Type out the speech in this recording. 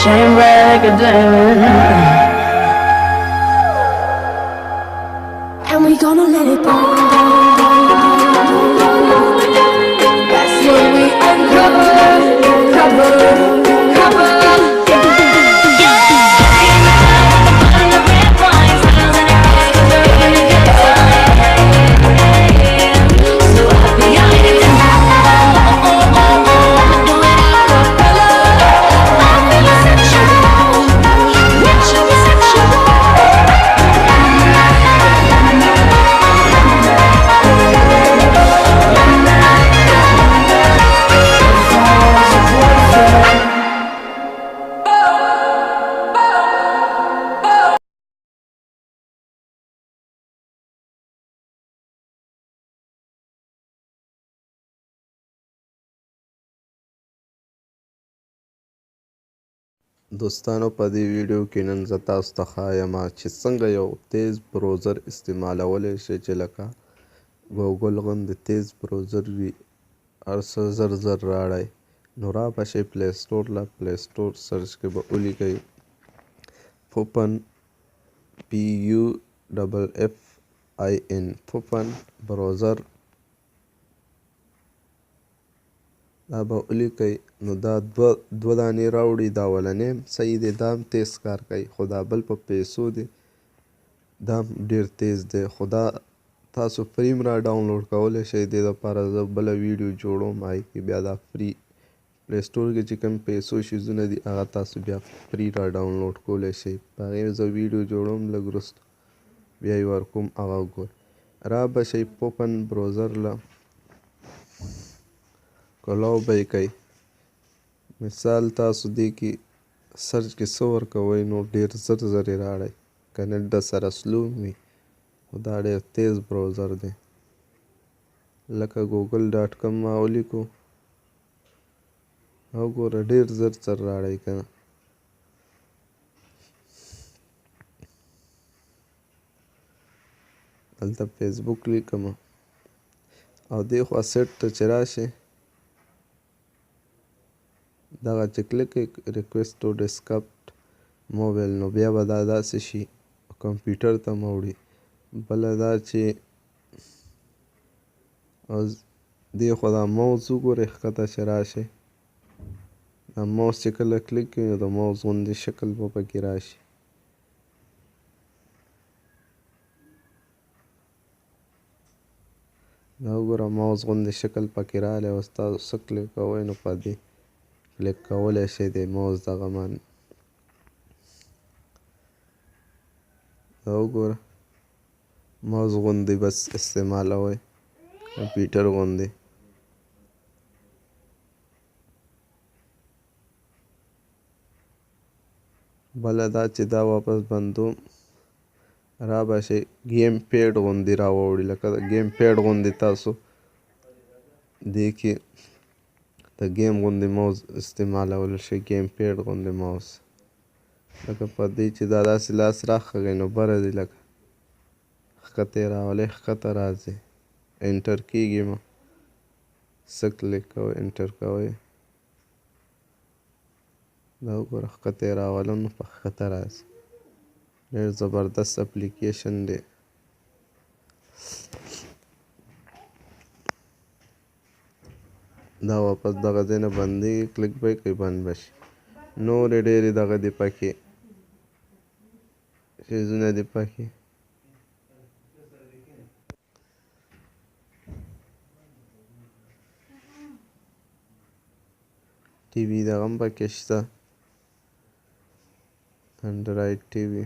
shine bright like a diamond. And we gonna let it burn, burn, burn, burn, burn, burn, burn. That's when we uncover, cover, cover. دوستانو په دې ویډیو کې نن زه تاسو ته ښایم چې څنګه یو تیز بروزر استعمالولی شئ چې لکه ګوګل غوندې تیز بروزر وي هر څه زر زر راړئ نو را به شئ پلی سټور له پلی سټور سرچ کې به ولیکئ پوپن پی یو ډبل اف آی ان پوپن بروزر دا به ولیکئ نو دا دوه دانې راوړي دا اولنی صحیح دی دا هم تیز کار کوي خو دا بل په پیسو دی دا هم ډېر تیز دی خو دا تاسو فری هم را ډاونلوډ کولی شئ دې دپاره زه بله ویډیو جوړوم هغې کې بیا دا فری پلی سټور کې چې کوم پیسو شیزونه دي هغه تاسو بیا فری را ډاونلوډ کولی شئ په هغې زه ویډیو جوړوم لږ وروسته بیا یې ورکوم هغه وګورئ را به شئ پوپن بروزر له کلاو به یې کوئ مثال تاسو دې کې سرچ کې څه ورکوئ نو ډېر زر زر یې راوړئ که نت درسره سلو وي خو دا ډېر تیز بروزر دی لکه ګوګل ډاټ کم ما ولیکو او ګوره ډېر زر زر راوړئ که نه هلته فیسبوک لیکمه او دې خوا سیټ ته چې راشئ دغه چې کلیک کړئ ریکویسټ ټو ډسکټ موبایل نو بیا به دا داسې شي کمپیوټر ته مو وړي بله دا چې دې خوا دا موز وګورئ ښکته چې راشئ دا موز چې کله کلیک کړئ نو د موز غوندې شکل به پکې راشي دا وګوره موز غوندې شکل پکې راغلی اوس تاسو څه کلیک کوئ نو په دې کلیک کولی شئ د موز دغه باندې دا وګوره موز غوندې بس استعمالوئ کمپیوټر غوندې بله دا چې دا واپس بندوم را به شئ ګیم پیډ غوندې راوړي لکه د ګیم پیډ غوندې تاسو دې کې د ګیم غوندې موز استعمالولی شئ ګیم پیډ غوندې موز لکه په دې چې دا داسې لاس راښکږئ نو بره دی لکه ښکته یې راولئ ښکته راځي انټر کېږي مه څه کلیک کوئ انټر کوئ دا وګوره ښکته یې راولم نو په ښکته راځي ډېر زبردست اپلیکیشن دی دا واپس دغه ځای نه بندېږي کلیک به یې کوئ بند به شي نورې ډېرې دغه دي پکې چیزونه دي پکې ټي وي دغه هم پکې شته انډرایډ ټي وي